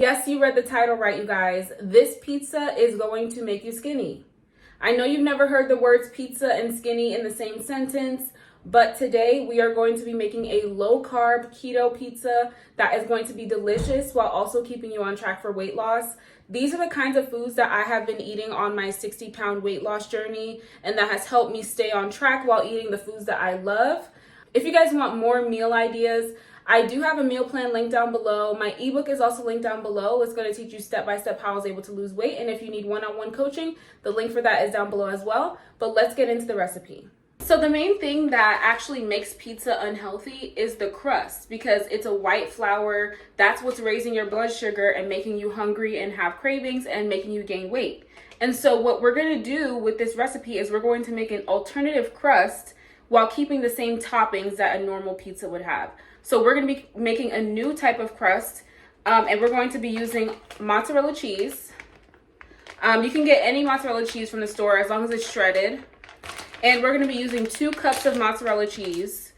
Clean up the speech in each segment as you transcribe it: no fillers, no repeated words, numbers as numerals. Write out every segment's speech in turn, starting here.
Yes, you read the title right, you guys. This pizza is going to make you skinny. I know you've never heard the words pizza and skinny in the same sentence, but today we are going to be making a low-carb keto pizza that is going to be delicious while also keeping you on track for weight loss. These are the kinds of foods that I have been eating on my 60-pound weight loss journey, and that has helped me stay on track while eating the foods that I love. If you guys want more meal ideas, I do have a meal plan linked down below. My ebook is also linked down below. It's going to teach you step-by-step how I was able to lose weight. And if you need one-on-one coaching, the link for that is down below as well. But let's get into the recipe. So the main thing that actually makes pizza unhealthy is the crust, because it's a white flour. That's what's raising your blood sugar and making you hungry and have cravings and making you gain weight. And so what we're going to do with this recipe is we're going to make an alternative crust while keeping the same toppings that a normal pizza would have. So we're going to be making a new type of crust, and we're going to be using mozzarella cheese. You can get any mozzarella cheese from the store as long as it's shredded. And we're going to be using 2 cups of mozzarella cheese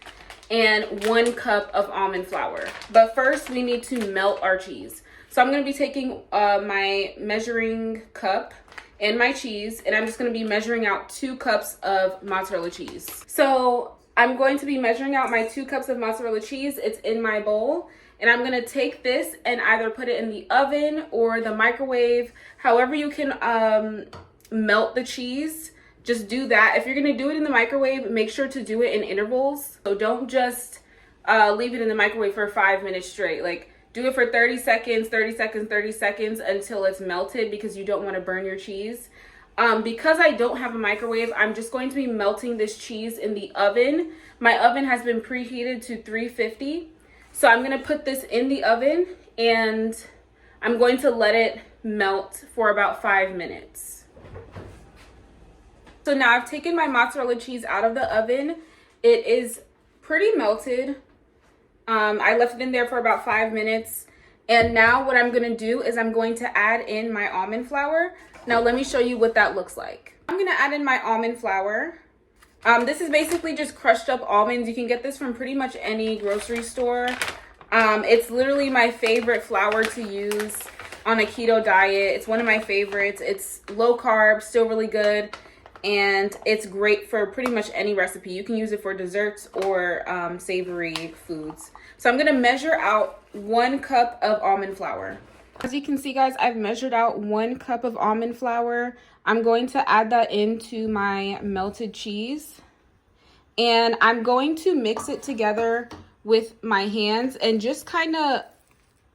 and 1 cup of almond flour. But first, we need to melt our cheese. So I'm going to be taking my measuring cup and my cheese, and I'm just going to be measuring out 2 cups of mozzarella cheese. So I'm going to be measuring out my 2 cups of mozzarella cheese. It's in my bowl, and I'm going to take this and either put it in the oven or the microwave. However you can melt the cheese, just do that. If you're going to do it in the microwave, make sure to do it in intervals. So don't just leave it in the microwave for 5 minutes straight. Like, do it for 30 seconds, 30 seconds, 30 seconds until it's melted, because you don't want to burn your cheese. Because I don't have a microwave, I'm just going to be melting this cheese in the oven. My oven has been preheated to 350. So I'm going to put this in the oven and I'm going to let it melt for about 5 minutes. So now I've taken my mozzarella cheese out of the oven. It is pretty melted. I left it in there for about 5 minutes. And now what I'm going to do is I'm going to add in my almond flour. Now let me show you what that looks like. I'm going to add in my almond flour. This is basically just crushed up almonds. You can get this from pretty much any grocery store. It's literally my favorite flour to use on a keto diet. It's one of my favorites. It's low carb, still really good. And it's great for pretty much any recipe. You can use it for desserts or savory foods. So I'm gonna measure out 1 cup of almond flour. As you can see, guys, I've measured out 1 cup of almond flour. I'm going to add that into my melted cheese. And I'm going to mix it together with my hands and just kind of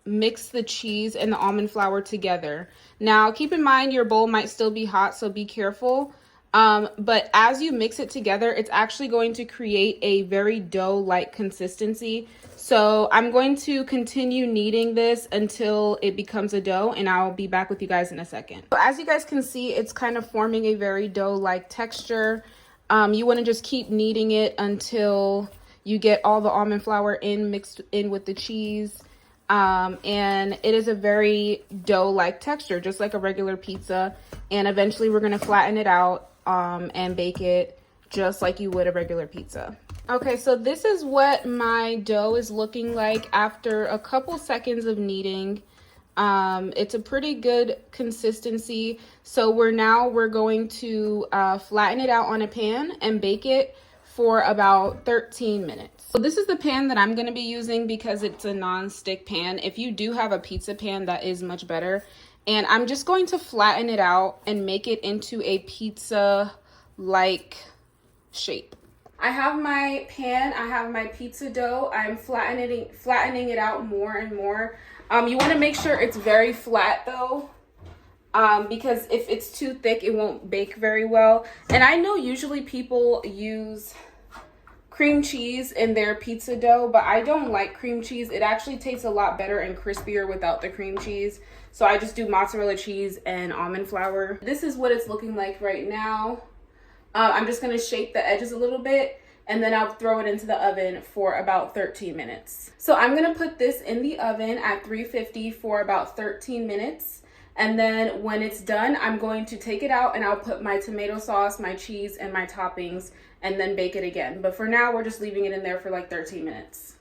mix the cheese and the almond flour together. Now, keep in mind your bowl might still be hot, so be careful. But as you mix it together, it's actually going to create a very dough-like consistency. So I'm going to continue kneading this until it becomes a dough, and I'll be back with you guys in a second. So as you guys can see, it's kind of forming a very dough-like texture. You want to just keep kneading it until you get all the almond flour mixed in with the cheese. And it is a very dough-like texture, just like a regular pizza. And eventually we're going to flatten it out and bake it just like you would a regular pizza. Okay, so this is what my dough is looking like after a couple seconds of kneading. It's a pretty good consistency. So we're going to flatten it out on a pan and bake it for about 13 minutes. So this is the pan that I'm going to be using because it's a non-stick pan. If you do have a pizza pan, that is much better. And I'm just going to flatten it out and make it into a pizza-like shape. I have my pan, I have my pizza dough. I'm flattening it out more and more. You want to make sure it's very flat though, because if it's too thick, it won't bake very well. And I know usually people use cream cheese in their pizza dough, but I don't like cream cheese. It actually tastes a lot better and crispier without the cream cheese. So I just do mozzarella cheese and almond flour. This is what it's looking like right now. I'm just going to shape the edges a little bit, and then I'll throw it into the oven for about 13 minutes. So I'm going to put this in the oven at 350 for about 13 minutes. And then when it's done, I'm going to take it out and I'll put my tomato sauce, my cheese, and my toppings, and then bake it again. But for now, we're just leaving it in there for like 13 minutes.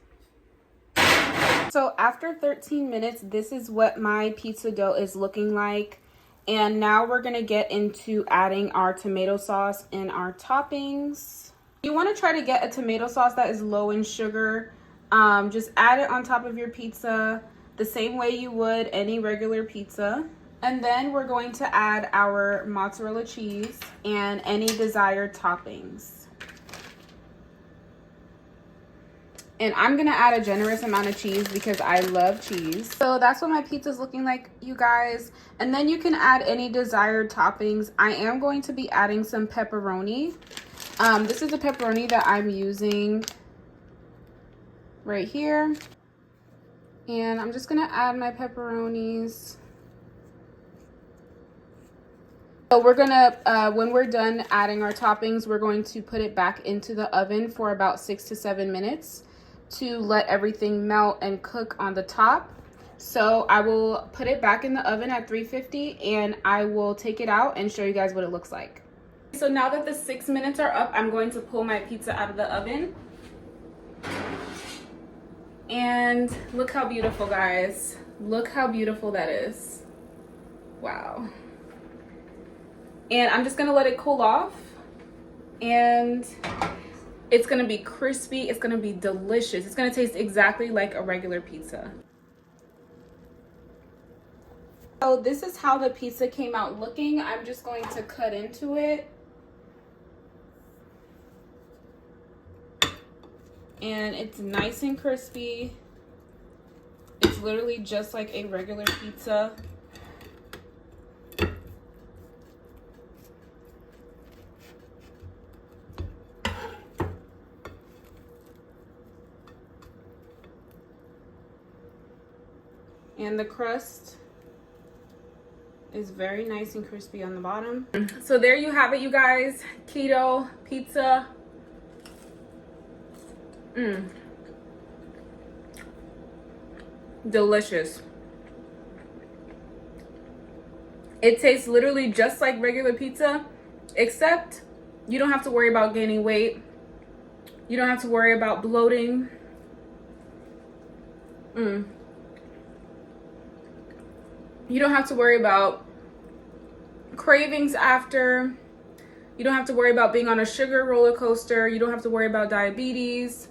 So after 13 minutes, this is what my pizza dough is looking like. And now we're gonna get into adding our tomato sauce and our toppings. You wanna try to get a tomato sauce that is low in sugar. Just add it on top of your pizza the same way you would any regular pizza. And then we're going to add our mozzarella cheese and any desired toppings. And I'm gonna add a generous amount of cheese because I love cheese. So that's what my pizza's looking like, you guys. And then you can add any desired toppings. I am going to be adding some pepperoni. This is the pepperoni that I'm using right here. And I'm just gonna add my pepperonis. So we're gonna, when we're done adding our toppings, we're going to put it back into the oven for about 6 to 7 minutes to let everything melt and cook on the top. So I will put it back in the oven at 350 and I will take it out and show you guys what it looks like. So now that the 6 minutes are up, I'm going to pull my pizza out of the oven. And look how beautiful, guys. Look how beautiful that is. Wow. And I'm just gonna let it cool off, and it's gonna be crispy, it's gonna be delicious. It's gonna taste exactly like a regular pizza. So this is how the pizza came out looking. I'm just going to cut into it. And it's nice and crispy. It's literally just like a regular pizza. And the crust is very nice and crispy on the bottom. So there you have it, you guys. Keto pizza. Delicious. It tastes literally just like regular pizza, except you don't have to worry about gaining weight. You don't have to worry about bloating. You don't have to worry about cravings after. You don't have to worry about being on a sugar roller coaster. You don't have to worry about diabetes.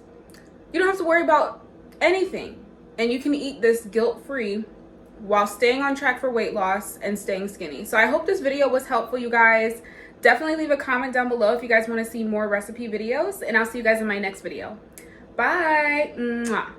You don't have to worry about anything. And you can eat this guilt-free while staying on track for weight loss and staying skinny. So I hope this video was helpful, you guys. Definitely leave a comment down below if you guys want to see more recipe videos, and I'll see you guys in my next video. Bye. Mwah.